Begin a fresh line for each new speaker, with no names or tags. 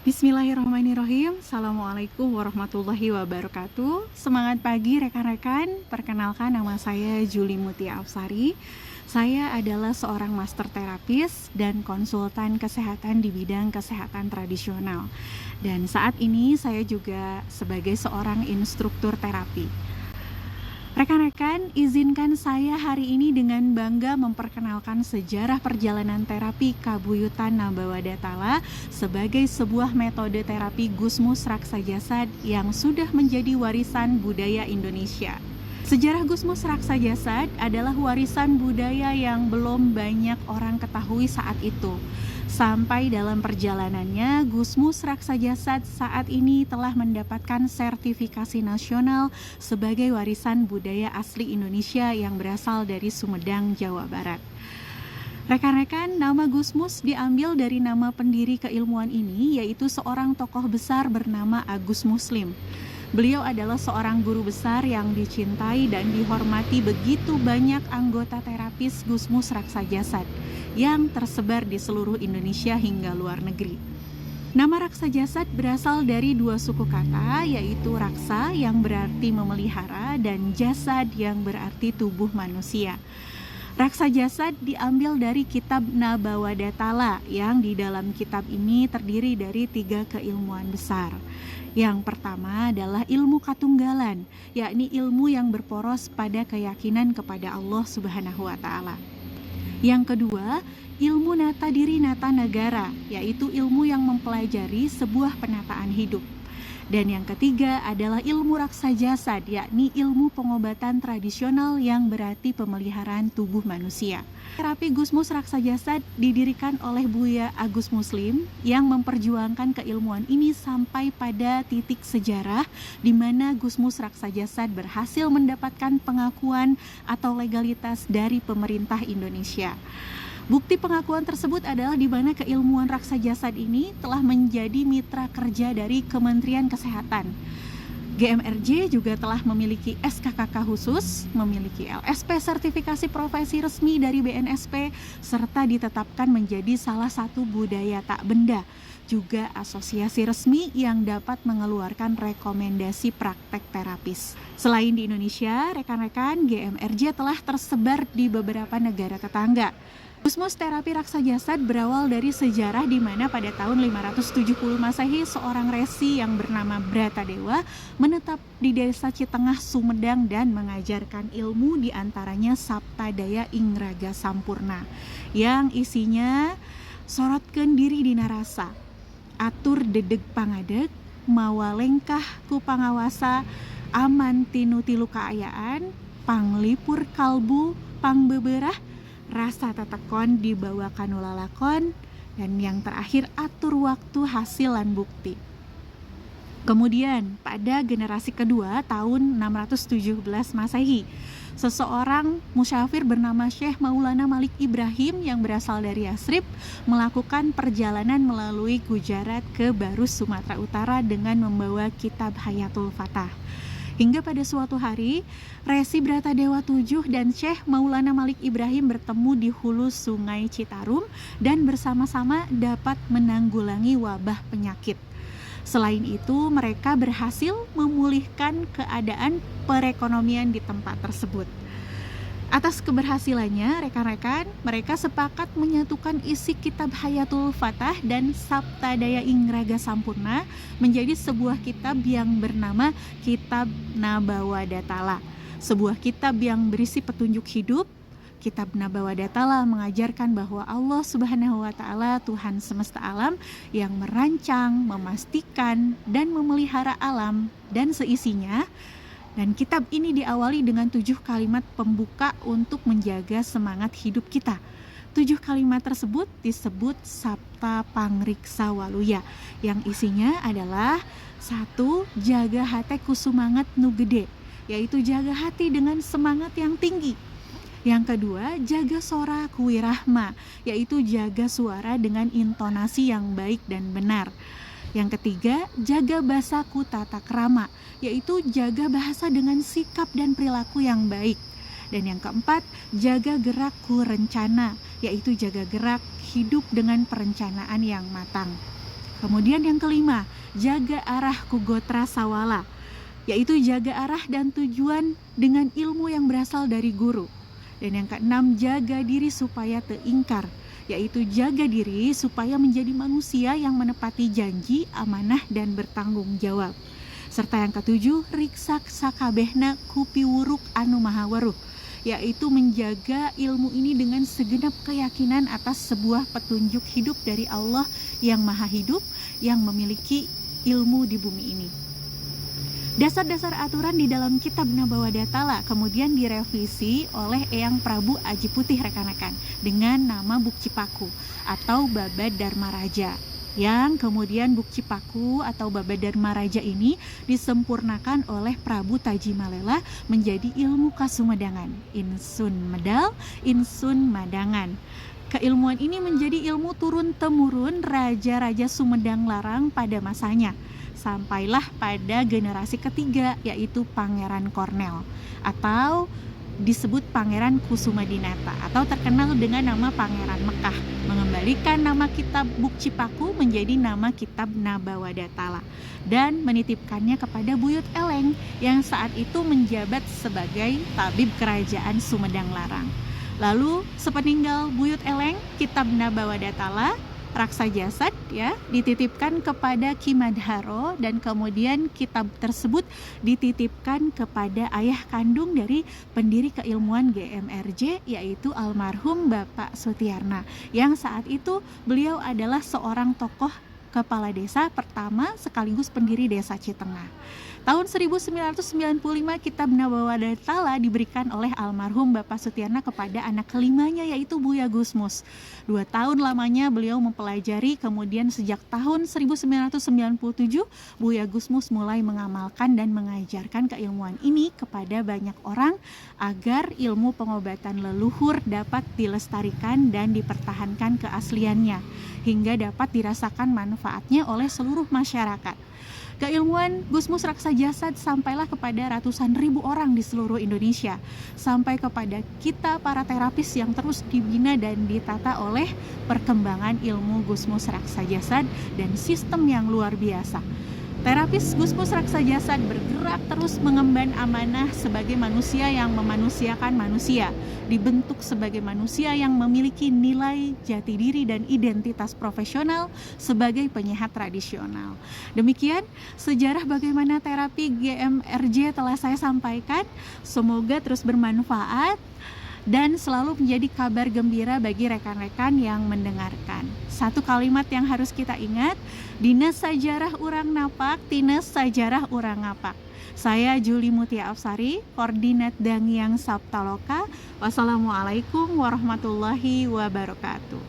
Bismillahirrahmanirrahim. Assalamualaikum warahmatullahi wabarakatuh. Semangat pagi rekan-rekan. Perkenalkan, nama saya Juli Mutia Afsari. Saya adalah seorang master terapis dan konsultan kesehatan di bidang kesehatan tradisional. Dan saat ini saya juga sebagai seorang instruktur terapi. Rekan-rekan, izinkan saya hari ini dengan bangga memperkenalkan sejarah perjalanan terapi Kabuyutan Nabawadatala sebagai sebuah metode terapi Gusmus Raksa Jasad yang sudah menjadi warisan budaya Indonesia. Sejarah Gusmus Raksa Jasad adalah warisan budaya yang belum banyak orang ketahui saat itu. Sampai dalam perjalanannya, Gusmus Raksa Jasad saat ini telah mendapatkan sertifikasi nasional sebagai warisan budaya asli Indonesia yang berasal dari Sumedang, Jawa Barat. Rekan-rekan, nama Gusmus diambil dari nama pendiri keilmuan ini, yaitu seorang tokoh besar bernama Agus Muslim. Beliau adalah seorang guru besar yang dicintai dan dihormati begitu banyak anggota terapis Gusmus Raksa Jasad yang tersebar di seluruh Indonesia hingga luar negeri. Nama Raksa Jasad berasal dari dua suku kata, yaitu raksa yang berarti memelihara dan jasad yang berarti tubuh manusia. Raksa Jasad diambil dari kitab Nabawadatala yang di dalam kitab ini terdiri dari 3 keilmuan besar. Yang pertama adalah ilmu katunggalan, yakni ilmu yang berporos pada keyakinan kepada Allah Subhanahu wa Ta'ala. Yang kedua, ilmu nata diri nata negara, yaitu ilmu yang mempelajari sebuah penataan hidup. Dan yang ketiga adalah ilmu raksa jasad, yakni ilmu pengobatan tradisional yang berarti pemeliharaan tubuh manusia. Terapi Gusmus Raksa Jasad didirikan oleh Buya Agus Muslim yang memperjuangkan keilmuan ini sampai pada titik sejarah di mana Gusmus Raksa Jasad berhasil mendapatkan pengakuan atau legalitas dari pemerintah Indonesia. Bukti pengakuan tersebut adalah di mana keilmuan raksa jasad ini telah menjadi mitra kerja dari Kementerian Kesehatan. GMRJ juga telah memiliki SKKK khusus, memiliki LSP sertifikasi profesi resmi dari BNSP, serta ditetapkan menjadi salah satu budaya tak benda, juga asosiasi resmi yang dapat mengeluarkan rekomendasi praktek terapis. Selain di Indonesia, rekan-rekan, GMRJ telah tersebar di beberapa negara tetangga. Gusmus terapi raksa jasad berawal dari sejarah di mana pada tahun 570 Masehi seorang resi yang bernama Bratadewa menetap di desa Citengah, Sumedang dan mengajarkan ilmu diantaranya Saptadaya Ingraga Sampurna yang isinya sorotkeun diri dina rasa, atur dedeg pangadeg, mawa lengkah ku pangawasa, aman tinu tilu kaayaan, panglipur kalbu, pangbeberah, rasa tetekon dibawa kanulalakon, dan yang terakhir atur waktu hasilan bukti. Kemudian pada generasi kedua tahun 617 Masehi, seseorang musyafir bernama Syekh Maulana Malik Ibrahim yang berasal dari Yasrib melakukan perjalanan melalui Gujarat ke Barus, Sumatera Utara dengan membawa kitab Hayatul Fatah. Hingga pada suatu hari, Resi Bratadewa VII dan Syekh Maulana Malik Ibrahim bertemu di hulu sungai Citarum dan bersama-sama dapat menanggulangi wabah penyakit. Selain itu, mereka berhasil memulihkan keadaan perekonomian di tempat tersebut. Atas keberhasilannya, rekan-rekan, mereka sepakat menyatukan isi kitab Hayatul Fatah dan Saptadaya Ingraga Sampurna menjadi sebuah kitab yang bernama Kitab Nabawadatala. Sebuah kitab yang berisi petunjuk hidup. Kitab Nabawadatala mengajarkan bahwa Allah Subhanahu wa Ta'ala, Tuhan semesta alam yang merancang, memastikan, dan memelihara alam dan seisinya. Dan kitab ini diawali dengan 7 kalimat pembuka untuk menjaga semangat hidup kita. 7 kalimat tersebut disebut Sapta Pangriksa Waluya, yang isinya adalah 1. Jaga hati ku sumangat nu gede, yaitu jaga hati dengan semangat yang tinggi. Yang kedua, jaga sora kuwirahma, yaitu jaga suara dengan intonasi yang baik dan benar. Yang ketiga, jaga basaku tata krama, yaitu jaga bahasa dengan sikap dan perilaku yang baik. Dan yang keempat, jaga gerakku rencana, yaitu jaga gerak hidup dengan perencanaan yang matang. Kemudian yang kelima, jaga arah kugotra sawala, yaitu jaga arah dan tujuan dengan ilmu yang berasal dari guru. Dan yang keenam, jaga diri supaya teingkar, yaitu jaga diri supaya menjadi manusia yang menepati janji, amanah, dan bertanggung jawab. Serta yang ketujuh, riksak sakabehna kupi wuruk anu mahawaruh, yaitu menjaga ilmu ini dengan segenap keyakinan atas sebuah petunjuk hidup dari Allah yang maha hidup, yang memiliki ilmu di bumi ini. Dasar-dasar aturan di dalam kitab Nabawadatala kemudian direvisi oleh Eyang Prabu Aji Putih rekan-rekan dengan nama Buk Cipaku atau Babad Dharma Raja, yang kemudian Buk Cipaku atau Babad Dharma Raja ini disempurnakan oleh Prabu Tajimalela menjadi ilmu kasumedangan, insun medal, insun madangan. Keilmuan ini menjadi ilmu turun-temurun Raja-Raja Sumedang Larang pada masanya, sampailah pada generasi ketiga, yaitu Pangeran Kornel atau disebut Pangeran Kusumadinata atau terkenal dengan nama Pangeran Mekah, mengembalikan nama kitab Buk Cipaku menjadi nama kitab Nabawadatala dan menitipkannya kepada Buyut Eleng yang saat itu menjabat sebagai tabib kerajaan Sumedang Larang. Lalu sepeninggal Buyut Eleng, kitab Nabawadatala Raksa Jasad ya dititipkan kepada Ki Madharo, dan kemudian kitab tersebut dititipkan kepada ayah kandung dari pendiri keilmuan GMRJ, yaitu almarhum Bapak Sutiarna, yang saat itu beliau adalah seorang tokoh kepala desa pertama sekaligus pendiri desa Citengah. Tahun 1995 kitab Nabawadatala diberikan oleh almarhum Bapak Sutiarna kepada anak kelimanya, yaitu Buya Gusmus. 2 tahun lamanya beliau mempelajari, kemudian sejak tahun 1997 Buya Gusmus mulai mengamalkan dan mengajarkan keilmuan ini kepada banyak orang agar ilmu pengobatan leluhur dapat dilestarikan dan dipertahankan keasliannya hingga dapat dirasakan manfaatnya oleh seluruh masyarakat. Keilmuan Gusmus Raksa Jasad sampailah kepada ratusan ribu orang di seluruh Indonesia, sampai kepada kita para terapis yang terus dibina dan ditata oleh perkembangan ilmu Gusmus Raksa Jasad dan sistem yang luar biasa. Terapis Gusmus Raksa Jasad bergerak terus mengemban amanah sebagai manusia yang memanusiakan manusia, dibentuk sebagai manusia yang memiliki nilai jati diri dan identitas profesional sebagai penyehat tradisional. Demikian sejarah bagaimana terapi GMRJ telah saya sampaikan. Semoga terus bermanfaat dan selalu menjadi kabar gembira bagi rekan-rekan yang mendengarkan. Satu kalimat yang harus kita ingat, dina sajarah urang napak, tina sajarah urang ngapak. Saya Juli Mutia Afsari, koordinat Dangiang Saptaloka. Wassalamualaikum warahmatullahi wabarakatuh.